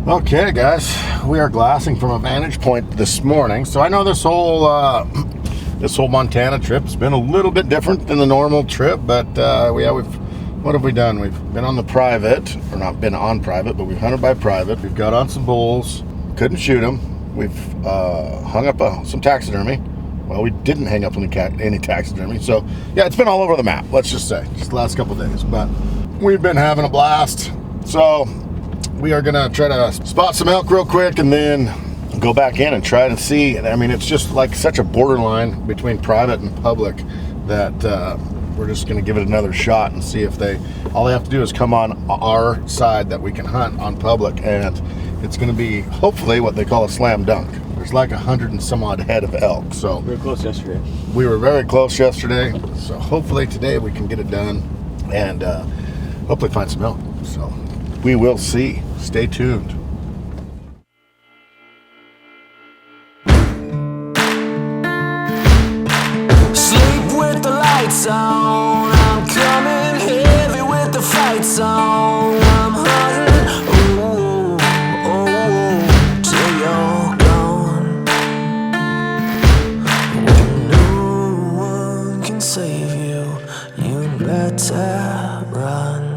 Okay, guys, we are glassing from a vantage point this morning. So I know this whole Montana trip's been a little bit different than the normal trip, but what have we done? We've been on the private, or not been on private, but we've hunted by private. We've got on some bulls, couldn't shoot them. We've hung up some taxidermy. Well, we didn't hang up any taxidermy, so yeah, it's been all over the map. Let's just say, just the last couple days, but we've been having a blast. So we are gonna try to spot some elk real quick and then go back in and try to see. I mean, it's just like such a borderline between private and public that we're just gonna give it another shot and see if all they have to do is come on our side that we can hunt on public, and it's gonna be hopefully what they call a slam dunk. There's like 100 and some odd head of elk. So we were close yesterday. We were very close yesterday. So hopefully today we can get it done and hopefully find some elk. So we will see. Stay tuned. Sleep with the lights on. I'm coming heavy with the fights on. I'm hunting, oh, till you're gone. When no one can save you, you better run.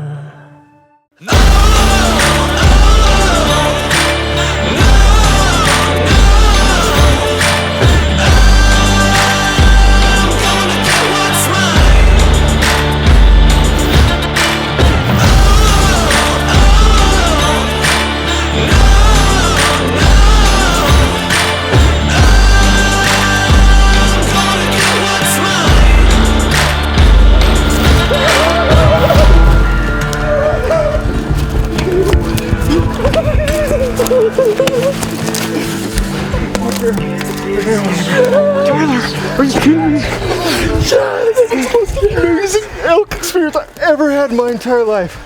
Are you kidding me? This is the most amazing elk experience I've ever had in my entire life.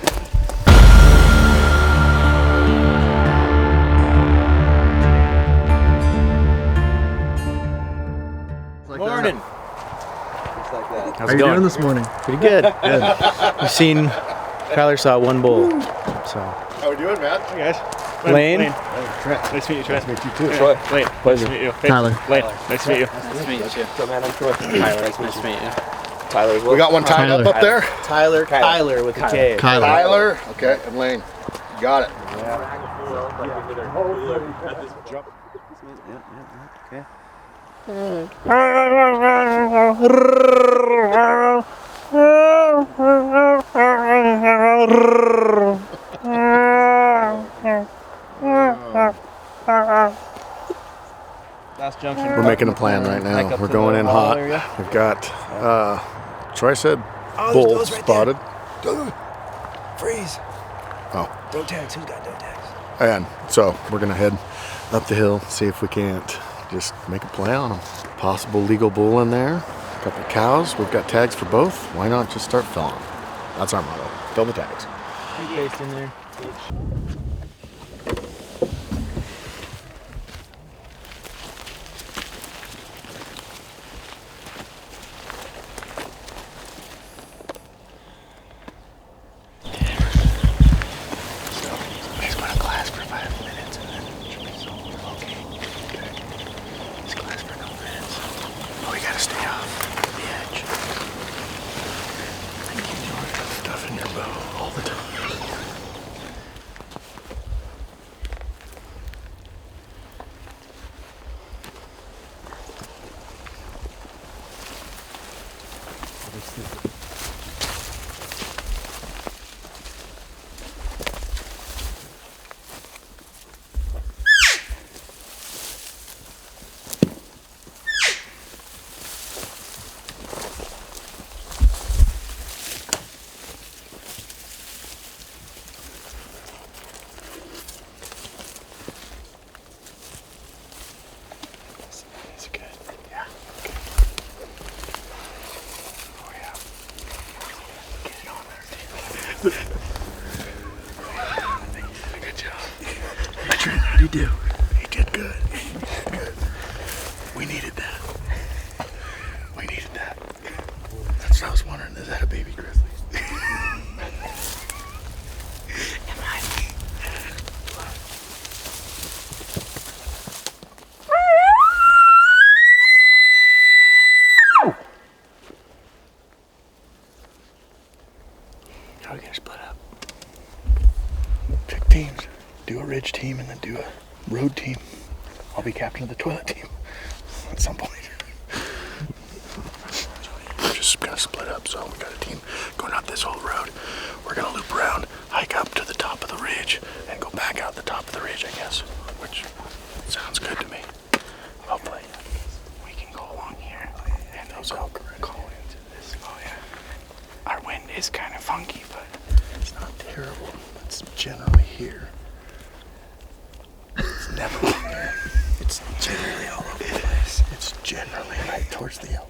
Morning. How are you doing this morning? Pretty good. Good. Tyler saw one bull. So. How are we doing, man? Hey guys. Lane. Nice to meet you, Trent. Nice to meet you too. Troy. Lane. Pleasure to meet you. Tyler. Lane. Nice to meet you. Nice to meet you too. So man, I'm Troy. Tyler. Nice to meet you. Tyler as well. We got one tied up there. Tyler with a K. Tyler. Okay, and Lane. Got it. Last junction. We're making a plan right now. We're going in hot. We've got, Troy said bull spotted. Freeze. Oh. Don't tags. Who's got no tags? And so we're going to head up the hill, see if we can't just make a play on them. Possible legal bull in there, a couple of cows. We've got tags for both. Why not just start filling? That's our motto. Fill the tags. Based in there. Good job. How do you do? You did good. Good. We needed that. We needed that. That's what I was wondering. Is that a baby grizzly? teams. Do a ridge team and then do a road team. I'll be captain of the toilet team at some point. We're just gonna split up, so we got a team going out this whole road. We're gonna loop around, hike up to the top of the ridge, and go back out the top of the ridge, I guess. Which sounds good to me. Hopefully. We can go along here and those elk call into this. Oh yeah. Our wind is kind of funky, but it's not terrible. It's generally here. It's never here. It's generally all over the place. It's generally right towards the elk.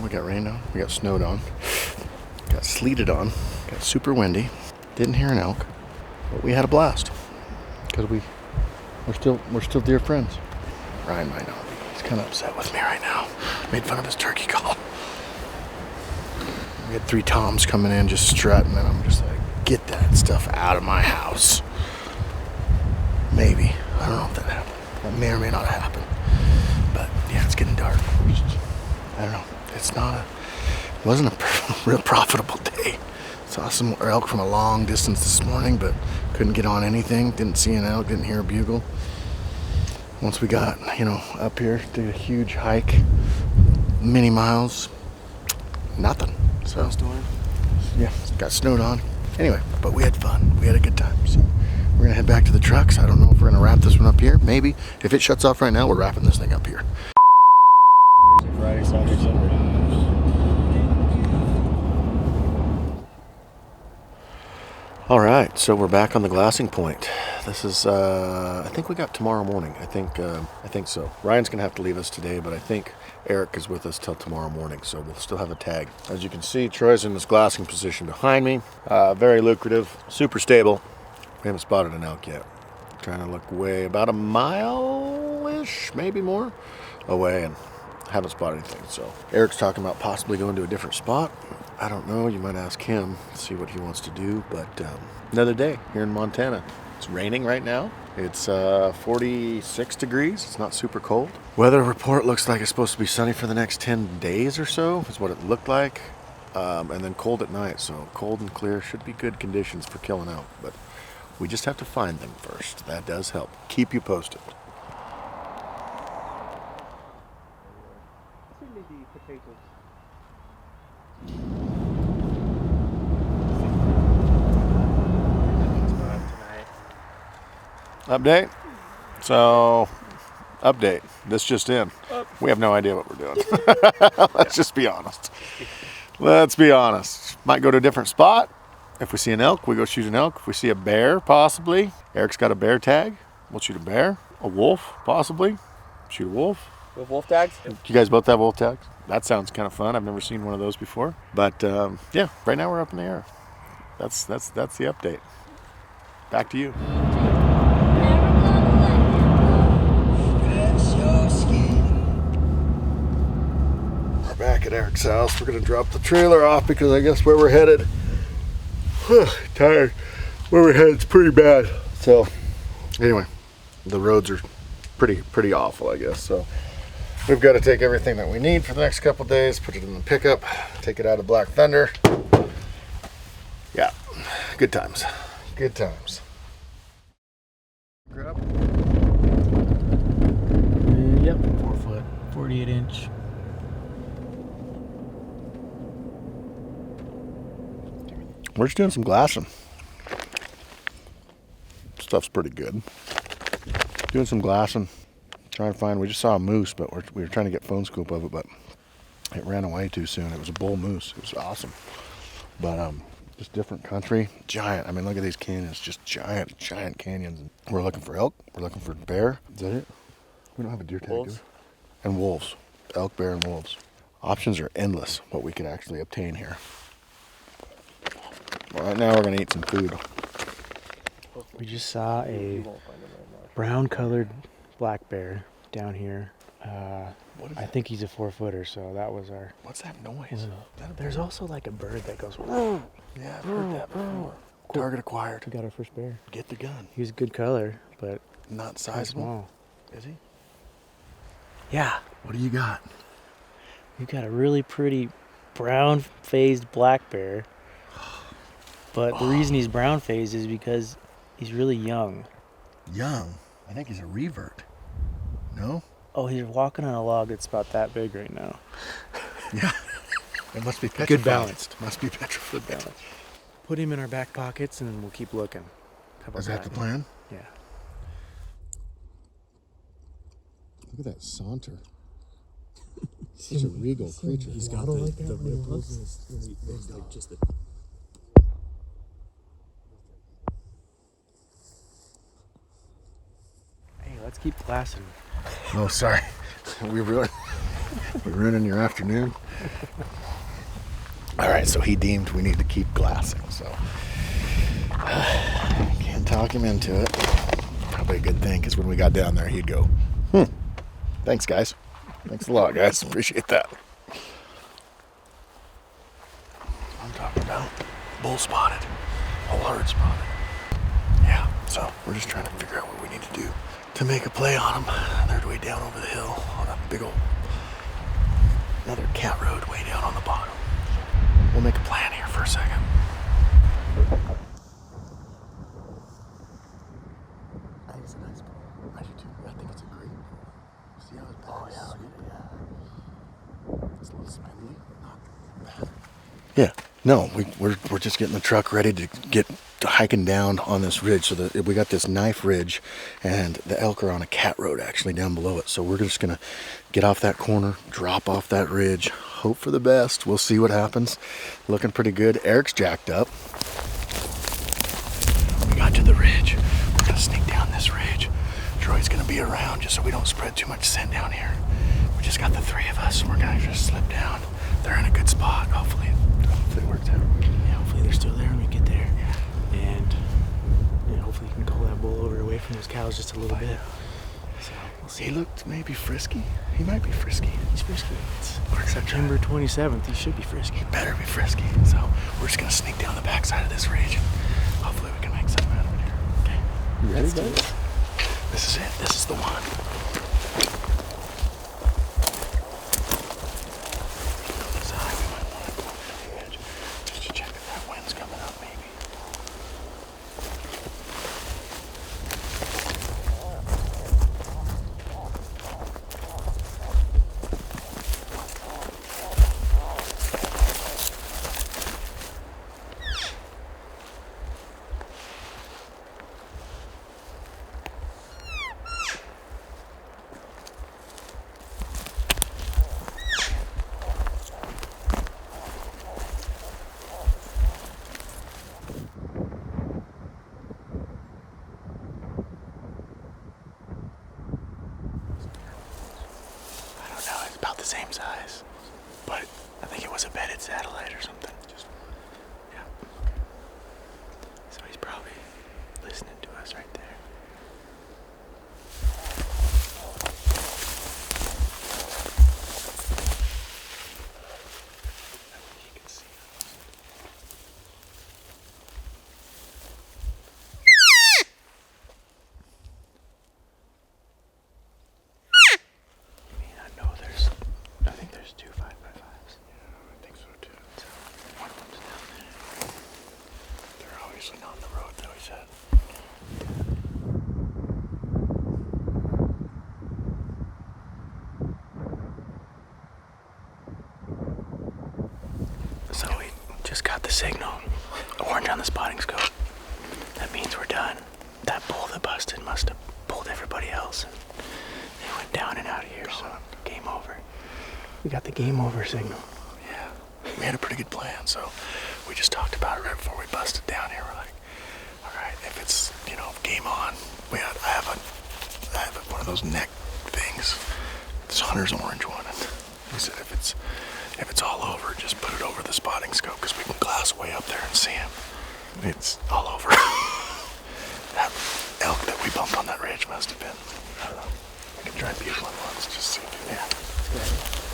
We got rained on, we got snowed on, got sleeted on, got super windy. Didn't hear an elk, but we had a blast because we're still dear friends. Ryan might not be. He's kind of upset with me right now. Made fun of his turkey call. We had 3 toms coming in just strutting, and I'm just like, get that stuff out of my house. Maybe. I don't know if that happened. That may or may not have happened. But yeah, it's getting dark. I don't know. It wasn't a real profitable day. Saw some elk from a long distance this morning, but couldn't get on anything. Didn't see an elk, didn't hear a bugle. Once we got, up here, did a huge hike, many miles, nothing. So, yeah, got snowed on. Anyway, but we had fun. We had a good time. So we're gonna head back to the trucks. I don't know if we're gonna wrap this one up here. Maybe. If it shuts off right now, we're wrapping this thing up here. Friday, Saturday, Sunday. All right, so we're back on the glassing point. This is, I think we got tomorrow morning. I think so. Ryan's gonna have to leave us today, but I think Eric is with us till tomorrow morning, so we'll still have a tag. As you can see, Troy's in this glassing position behind me. Very lucrative, super stable. We haven't spotted an elk yet. Trying to look way about a mile-ish, maybe more, away, and haven't spotted anything. So Eric's talking about possibly going to a different spot. I don't know. You might ask him, see what he wants to do. But another day here in Montana. It's raining right now. It's 46 degrees. It's not super cold. Weather report looks like it's supposed to be sunny for the next 10 days or so, is what it looked like. And then cold at night. So cold and clear should be good conditions for killing elk. But we just have to find them first. That does help. Keep you posted. Update? So, update. This just in. We have no idea what we're doing. Let's just be honest. Let's be honest. Might go to a different spot. If we see an elk, we go shoot an elk. If we see a bear, possibly. Eric's got a bear tag. We'll shoot a bear. A wolf, possibly. Shoot a wolf. With wolf tags? You guys both have wolf tags? That sounds kind of fun. I've never seen one of those before. But yeah, right now we're up in the air. That's the update. Back to you. We're back at Eric's house. We're gonna drop the trailer off because I guess where we're headed, tired. Where we're headed's pretty bad. So anyway, the roads are pretty awful, I guess. So we've got to take everything that we need for the next couple days, put it in the pickup, take it out of Black Thunder. Yeah, good times. Good times. Grab. Yep, 4 foot, 48 inch. We're just doing some glassing. Stuff's pretty good. Doing some glassing. Trying to find, we just saw a moose, but we were trying to get phone scoop of it, but it ran away too soon. It was a bull moose. It was awesome. But just different country. Giant. I mean, look at these canyons. Just giant canyons. We're looking for elk. We're looking for bear. Is that it? We don't have a deer tag, do we? And wolves. Elk, bear, and wolves. Options are endless, what we could actually obtain here. Well, right now we're going to eat some food. We just saw a brown colored black bear down here. I think he's a 4-footer, so that was our... What's that noise? There's also like a bird that goes... Yeah, I've heard that before. Cool. Target acquired. We got our first bear. Get the gun. He was a good color, but... Not sizable. Small. Is he? Yeah. What do you got? We got a really pretty brown-phased black bear. But the reason he's brown-phased is because he's really young. Young? I think he's a revert. No? Oh, he's walking on a log that's about that big right now. Yeah. It must be petrified. Good balanced. Must be petrified. Good balance. Put him in our back pockets and we'll keep looking. How about Is that the plan? Yeah. Look at that saunter. Such a regal creature. He's got the ripples. Like just the... Hey, let's keep glassing. Oh, sorry. We're ruining your afternoon. All right, so he deemed we need to keep glassing, so can't talk him into it. Probably a good thing, because when we got down there, he'd go, Thanks, guys. Thanks a lot, guys. Appreciate that. I'm talking about bull spotted, whole herd spotted. Yeah, so we're just trying to figure out what we need to do to make a play on them. They're way down over the hill on a big old, another cat road way down on the bottom. We'll make a plan here for a second. I think it's a nice bull. I do too. I think it's a great bull. See how his back is sweet? Yeah. It's a little spindly. Not bad. Yeah. No, we're just getting the truck ready to get hiking down on this ridge. So that we got this knife ridge, and the elk are on a cat road actually down below it. So we're just gonna get off that corner, drop off that ridge, hope for the best. We'll see what happens. Looking pretty good. Eric's jacked up. We got to the ridge. We're gonna sneak down this ridge. Troy's gonna be around just so we don't spread too much scent down here. We just got the three of us, and we're gonna just slip down. They're in a good spot. Hopefully it works out. Yeah, hopefully they're still there when we get there. And hopefully you can call that bull over away from those cows just a little bit. So we'll see. He looked maybe frisky. He might be frisky. He's frisky. It's September 27th. He should be frisky. He better be frisky. So we're just gonna sneak down the backside of this ridge, and hopefully we can make something out of it here. Okay. You ready, guys? This is it. This is the one. The same size, but I think it was a bedded satellite or something. Yeah. So he's probably listening to us right there. He can see us. I think there's 2 5x5s. Yeah, I think so too. So one of them's down there. They're obviously not on the road though, he said. So we just got the signal. Orange on the spotting scope. That means we're done. That bull game over signal. Yeah, we had a pretty good plan, so we just talked about it right before we busted down here. We're like, all right, if it's, game on, I have one of those neck things. This Hunter's orange one, and we said if it's all over, just put it over the spotting scope because we can glass way up there and see him. It's all over. That elk that we bumped on that ridge must have been, I don't know. We can try bugling once, just see. Yeah.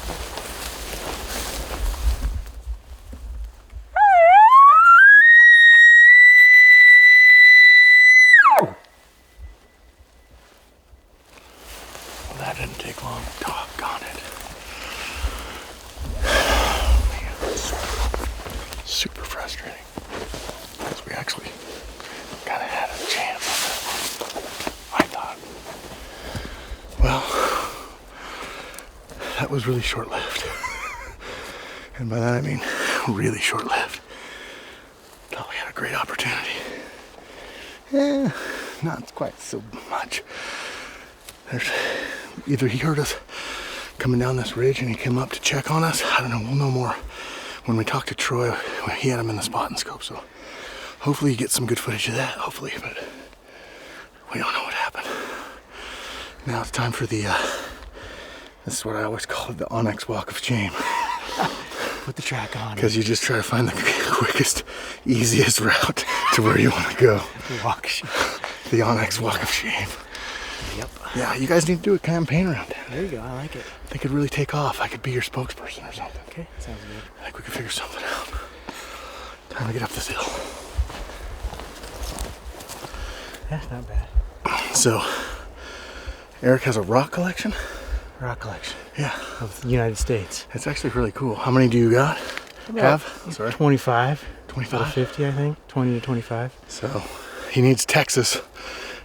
Well, that didn't take long. Doggone it. Man, super frustrating. Because we actually kind of had a chance on that one, I thought. Well, that was really short-lived. And by that I mean really short-lived. Thought we had a great opportunity. Yeah, not quite so much. Either he heard us coming down this ridge and he came up to check on us. I don't know, we'll know more when we talk to Troy. He had him in the spotting scope, so hopefully you get some good footage of that, hopefully, but we don't know what happened. Now it's time for the, this is what I always call it, the Onyx Walk of Shame. Put the track on. Because you just try to find the quickest, easiest route to where you want to go. The Onyx Walk of Shame. Yep. Yeah, you guys need to do a campaign around that. There you go. I like it. They could really take off. I could be your spokesperson or something. Okay, sounds good. I think we could figure something out. Time to get up this hill. Yeah, not bad. So, Eric has a rock collection? Rock collection Yeah. of the United States. It's actually really cool. How many do you got? Have? Sorry. 25. 25? Out of 50, I think. 20 to 25. So, he needs Texas.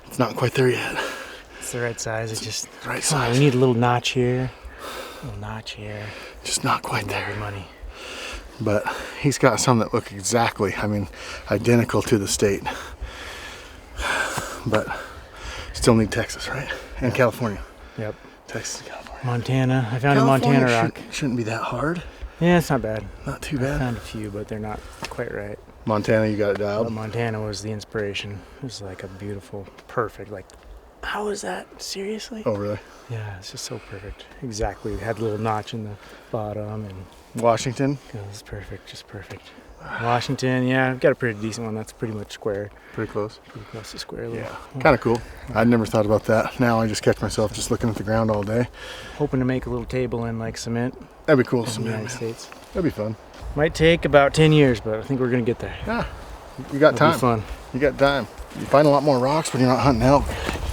It's not quite there yet. It's the right size. It's just Right come on, size. we need a little notch here. A little notch here. Just not quite Every there. money. But he's got some that look exactly, identical to the state. But still need Texas, right? And California. Yep. Texas and California. Montana. I found a Montana rock. Shouldn't be that hard. Yeah, it's not bad. Not too I bad. found a few, but they're not quite right. Montana, you got it But dialed. Montana was the inspiration. It was like a beautiful, perfect, like, how is that? Seriously? Oh, really? Yeah, it's just so perfect. Exactly. It had a little notch in the bottom, and Washington, it was perfect, just perfect. Washington, yeah, I've got a pretty decent one. That's pretty much square. pretty close. Pretty close to square. Little. Kind of cool. I'd never thought about that. Now I just catch myself just looking at the ground all day. Hoping to make a little table in like cement That'd be cool. in the United States. That'd be fun. Might take about 10 years, but I think we're going to get there. Yeah. You got It'll be time. fun. You got time. You find a lot more rocks when you're not hunting elk.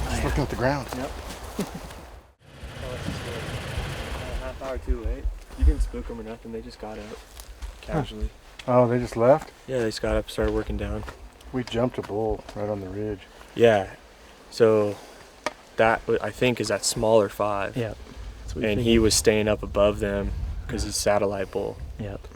Just looking at the ground. Yep. Half hour too late. You didn't spook them or nothing. They just got up casually. Oh, they just left? Yeah, they just got up, started working down. We jumped a bull right on the ridge. Yeah. So that I think is that smaller 5. Yep. That's what we And figured. he was staying up above them because he's satellite bull. Yep.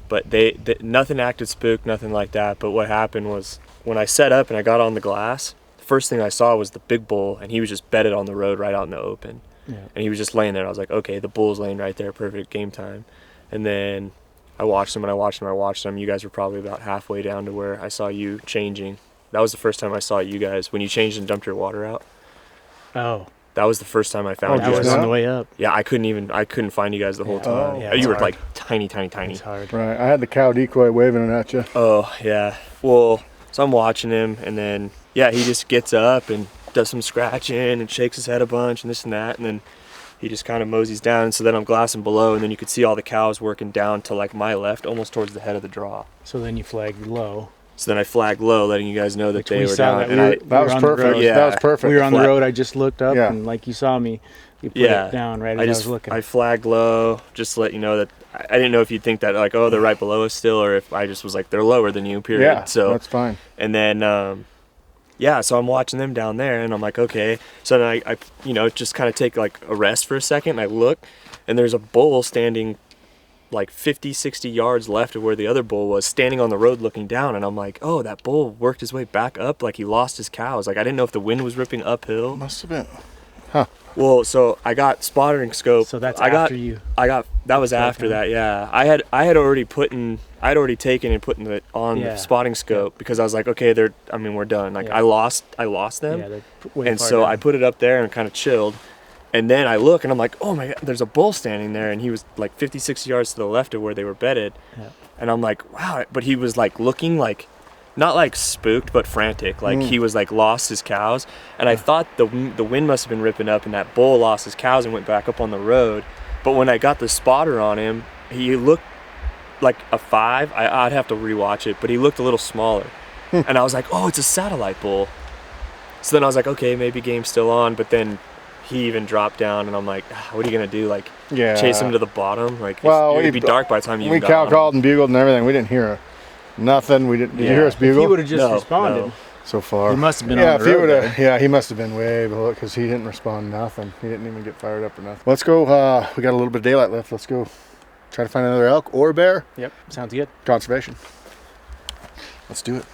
But they nothing acted spook, nothing like that. But what happened was when I set up and I got on the glass, the first thing I saw was the big bull, and he was just bedded on the road right out in the open. Yeah. And he was just laying there. I was like, okay, the bull's laying right there, perfect game time. And then I watched him and I watched him. I watched him. You guys were probably about halfway down to where I saw you changing. That was the first time I saw you guys when you changed and dumped your water out. Oh, That was the first time I found that you was guys. on the way up. Yeah, I couldn't find you guys the whole Yeah. time. Yeah, You it's were hard. like tiny. It's hard. Right. I had the cow decoy waving it at you. Oh, yeah. Well, so I'm watching him, and then, yeah, he just gets up and does some scratching and shakes his head a bunch and this and that, and then he just kind of moseys down. So then I'm glassing below, and then you could see all the cows working down to like my left, almost towards the head of the draw. So then you flagged low. So then I flagged low, letting you guys know that Which they we were saw down. that And we I, were- That was on the perfect. road. Yeah. That was perfect. We were on the Flat. road. I just looked up, Yeah. and like you saw me, you put Yeah. it down right as I I, just was looking. I flagged low, just to let you know that I didn't know if you'd think that like, oh, they're right below us still, or if I just was like, they're lower than you, period. Yeah, So that's fine. and then yeah, so I'm watching them down there, and I'm like, okay. So then I just kind of take like a rest for a second, and I look, and there's a bull standing like 50, 60 yards left of where the other bull was, standing on the road looking down, and I'm like, oh, that bull worked his way back up, like he lost his cows. Like I didn't know if the wind was ripping uphill. Must have been. Huh. Well, so I got spotting scope. So that's I got, after you. that was after that. Yeah, I had already taken and put it on Yeah. the spotting scope because I was like, okay, we're done. Like Yeah. I lost them, Yeah, they're way and far so down. I put it up there and kind of chilled. And then I look and I'm like, oh my God, there's a bull standing there, and he was like 50, 60 yards to the left of where they were bedded. Yeah. And I'm like, wow, but he was like looking like, not like spooked, but frantic. Like he was like lost his cows. And I thought the wind must have been ripping up and that bull lost his cows and went back up on the road. But when I got the spotter on him, he looked like a 5. I'd have to rewatch it, but he looked a little smaller. And I was like, oh, it's a satellite bull. So then I was like, okay, maybe game's still on. But then he even dropped down, and I'm like, what are you gonna do? Like, chase him to the bottom? Like, it'd be dark by the time you we got cow on him. called and bugled and everything. We didn't hear nothing. We didn't. Did you hear us If bugle? he would have just No, responded, no. So far, he must have been yeah, on if the he road. would have, yeah, he must have been way below because he didn't respond. Nothing. He didn't even get fired up or nothing. Let's go. We got a little bit of daylight left. Let's go. Try to find another elk or bear. Yep, sounds good. Conservation. Let's do it.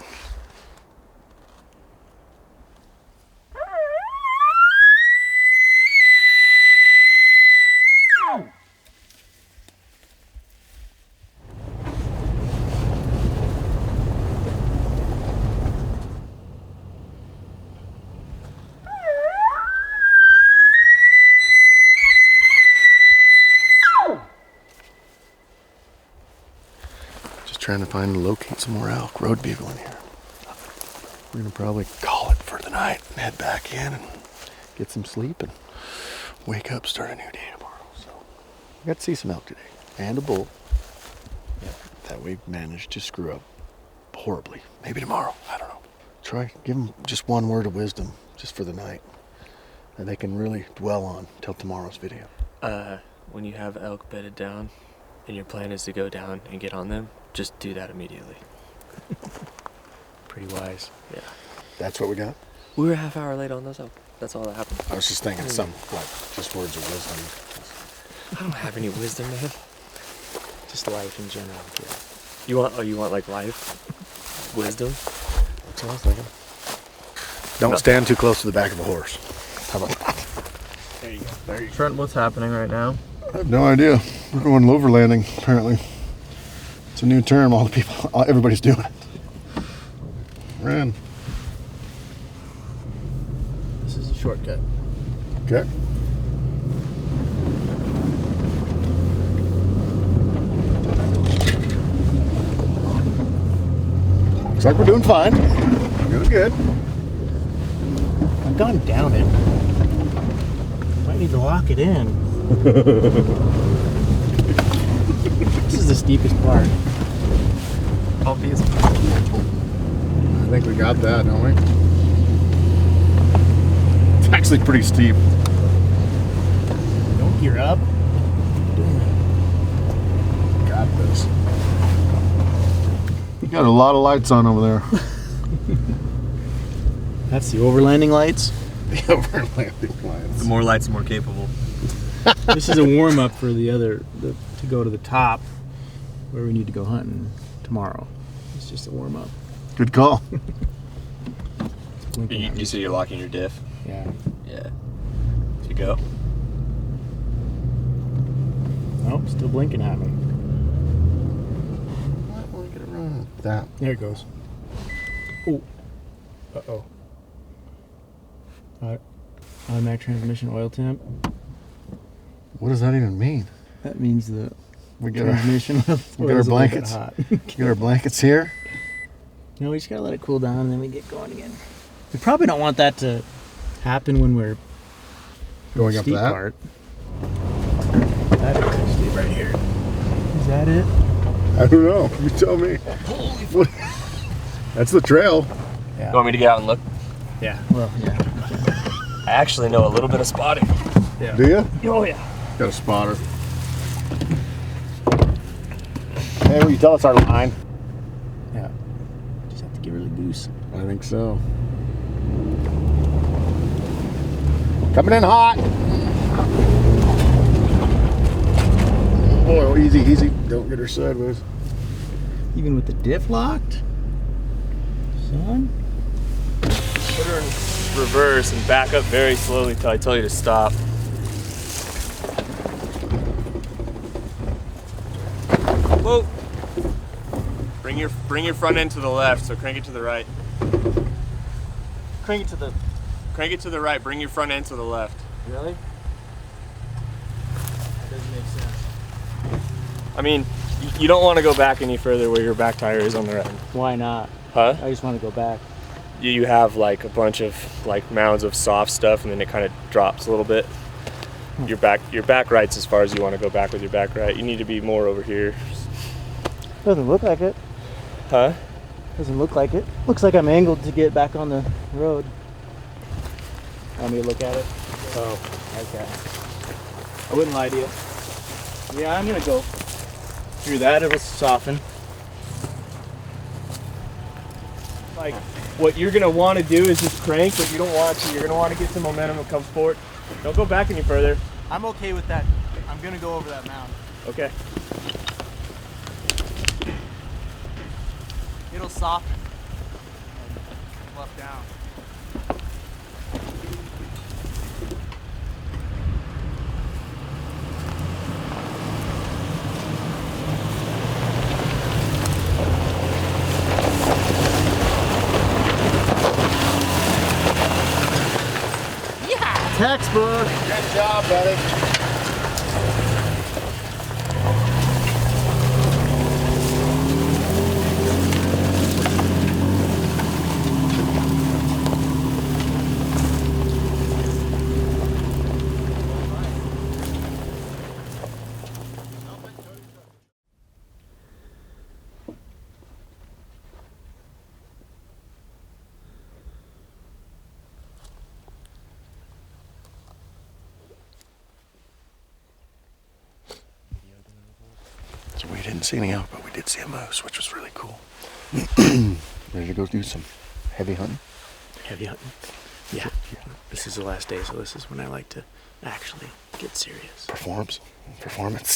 Trying to find and locate some more elk. Road bugling here. We're gonna probably call it for the night and head back in and get some sleep and wake up, start a new day tomorrow. So we got to see some elk today and a bull. Yeah, that we managed to screw up horribly. Maybe tomorrow. I don't know. Try give them just one word of wisdom just for the night that they can really dwell on till tomorrow's video. When you have elk bedded down and your plan is to go down and get on them, just do that immediately. Pretty wise. Yeah. That's what we got. We were a half hour late on those elk. That's all that happened. I was just thinking some like just words of wisdom. I don't have any wisdom, man. Just life in general. Yeah. You want like life? Wisdom? That's what I was thinking. Don't stand too close to the back of a horse. How about that? There you go. There you go. Trent, what's happening right now? I have no idea. We're going overlanding, apparently. It's a new term. Everybody's doing it. Ran. This is a shortcut. Okay. Looks like we're doing fine. Doing good. I've gone down it. Might need to lock it in. This is the steepest part. Obviously. I think we got that, don't we? It's actually pretty steep. Don't gear up. Got this. You got a lot of lights on over there. That's the overlanding lights. The overlanding lights. The more lights, the more capable. This is a warm up for to go to the top where we need to go hunting tomorrow. It's just a warm up. Good call. You see you're locking your diff? Yeah. Yeah. To go? Nope, still blinking at me. What are we gonna run with that? There it goes. Oh. Uh-oh. Automatic transmission oil temp. What does that even mean? That means the We get our transmission oil we got our is a little bit blankets. hot. Get our blankets here. No, we just gotta let it cool down and then we get going again. We probably don't want that to happen when we're Going up steep that. part. That is actually right here. Is that it? I don't know. You tell me. What? That's the trail. You want me to get out and look? Yeah. Well, yeah. I actually know a little bit of spotting. Yeah. Do you? Oh yeah. Got a spotter. Hey, will you tell us our line? Yeah. Just have to get really loose. I think so. Coming in hot. Oh, easy, easy. Don't get her sideways. Even with the diff locked? Son? Put her in just reverse and back up very slowly till I tell you to stop. Whoa! Bring your front end to the left, so crank it to the right. Crank it to the right, bring your front end to the left. Really? That doesn't make sense. I mean, you don't want to go back any further where your back tire is on the right. Why not? Huh? I just want to go back. You have like a bunch of like mounds of soft stuff, and then it kind of drops a little bit. Your back right's as far as you want to go back with your back right. You need to be more over here. Doesn't look like it. Huh? Doesn't look like it. Looks like I'm angled to get back on the road. Want me to look at it? Oh, okay. I wouldn't lie to you. Yeah, I'm gonna go through that. It'll soften. Like, what you're gonna want to do is just crank, but you don't want to. You're gonna want to get some momentum and come forward. Don't go back any further. I'm okay with that. I'm gonna go over that mound. Okay. It'll soften. Left down. Textbook. Good job, buddy. So we didn't see any elk, but we did see a moose, which was really cool. Ready to go do some heavy hunting? Heavy hunting. Yeah. This is the last day, so this is when I like to actually get serious. Performance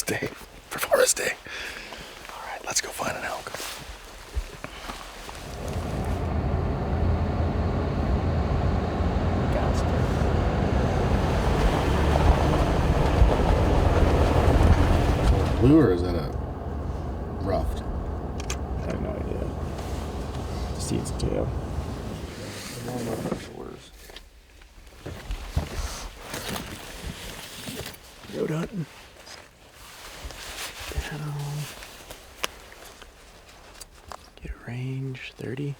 day. All right, let's go find an elk. Blue, or is that a ruffed? I have no idea. See its tail. Goat hunting. Down. Get a range 30.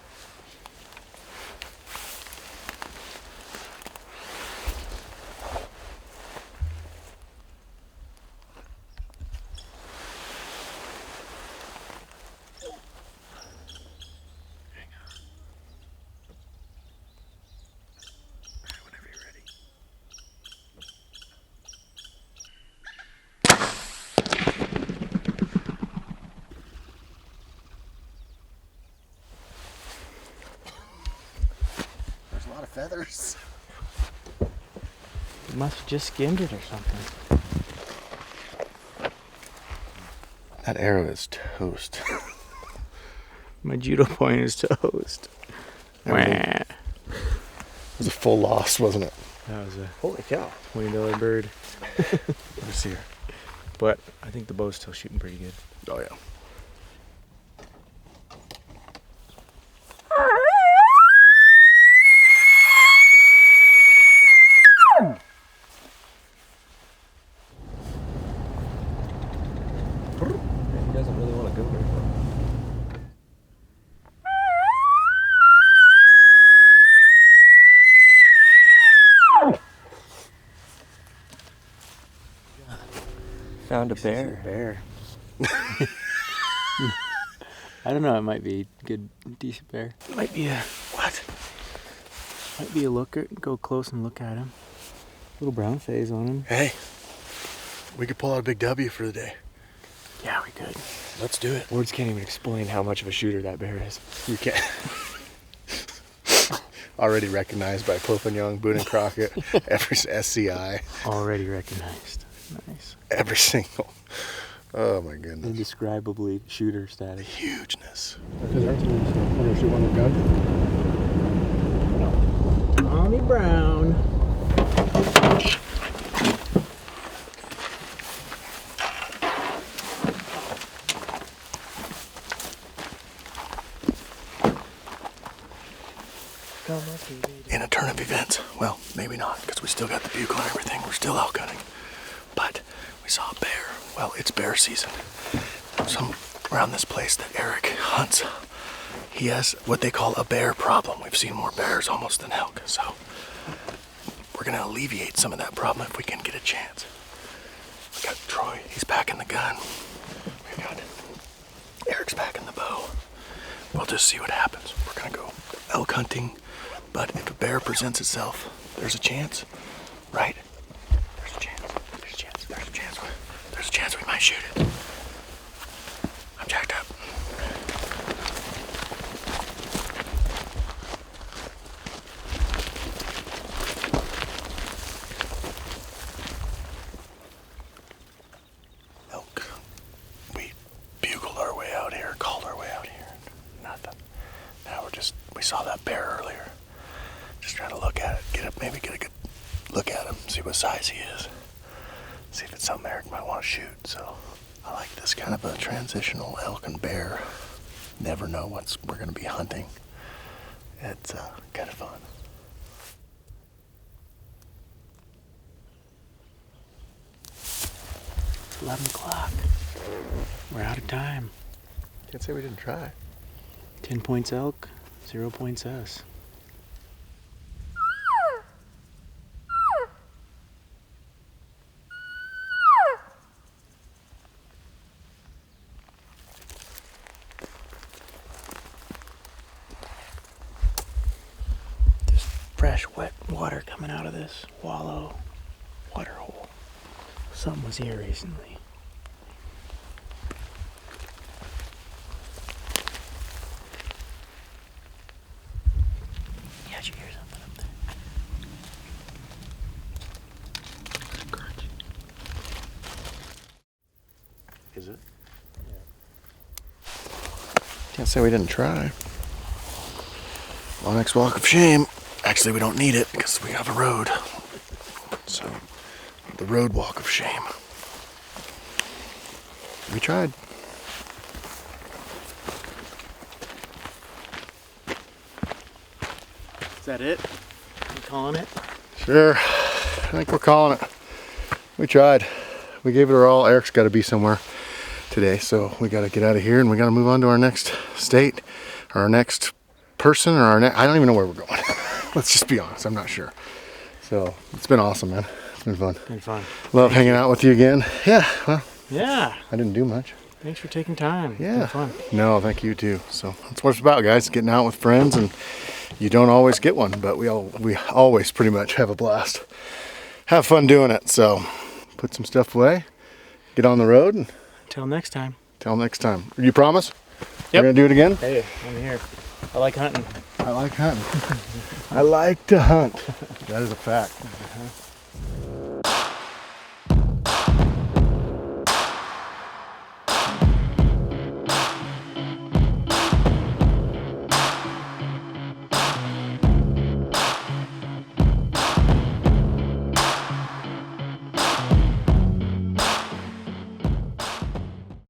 Feathers. You must have just skimmed it or something. That arrow is toast. My judo point is toast. Everything. It was a full loss, wasn't it? That was a Holy cow. $20 bird. Let me see here. But I think the bow's still shooting pretty good. Oh, yeah. He doesn't really want to go very far. Found a bear. Bear. I don't know. It might be a good, decent bear. It might be a what? Might be a looker. Go close and look at him. Little brown phase on him. Hey, we could pull out a big W for the day. Yeah, we could. Let's do it. Words can't even explain how much of a shooter that bear is. You can't. Already recognized by Pope and Young, Boone and Crockett, every SCI. Already recognized. Nice. Every single. Oh my goodness. Indescribably shooter status. Hugeness. Because our team's going to shoot one with gun. Tommy Brown. In a turn of events, well, maybe not, because we still got the bugle and everything. We're still out gunning. But we saw a bear. Well, it's bear season. Some around this place that Eric hunts, he has what they call a bear problem. We've seen more bears almost than elk, so we're gonna alleviate some of that problem if we can get a chance. We got Troy, he's packing the gun. We've got Eric's packing the bow. We'll just see what happens. We're gonna go elk hunting, but if a bear presents itself, there's a chance, right? There's a chance. There's a chance. There's a chance. There's a chance we might shoot it. I'm jacked up. Elk. We bugled our way out here, called our way out here. Nothing. Now we saw that bear earlier. Just trying to look at it, maybe get a good look at him, see what size he is. See if it's something Eric might want to shoot. So I like this kind of a transitional elk and bear. Never know what we're going to be hunting. It's kind of fun. It's 11 o'clock. We're out of time. Can't say we didn't try. 10 points elk, 0 points us. There's fresh, wet water coming out of this wallow water hole. Something was here recently. Yeah, did you hear something up there? It's crunching. Is it? Can't say we didn't try. Well, next walk of shame. Actually, we don't need it because we have a road. So, the road walk of shame. We tried. Is that it? You calling it? Sure. I think we're calling it. We tried. We gave it our all. Eric's got to be somewhere today, so we got to get out of here and we got to move on to our next state, or our next person, or our I don't even know where we're going. Let's just be honest. I'm not sure. So it's been awesome, man. It's been fun. Been fun. Love hanging out with you again. Yeah. Well, Yeah. I didn't do much. Thanks for taking time. Yeah. Been fun. No, thank you too. So that's what it's about, guys. Getting out with friends, and you don't always get one, but we always pretty much have a blast. Have fun doing it. So put some stuff away, get on the road, and Until next time. till next time. You promise? Yep. We're gonna do it again? Hey, I'm here. I like hunting. I like hunting. I like to hunt. That is a fact.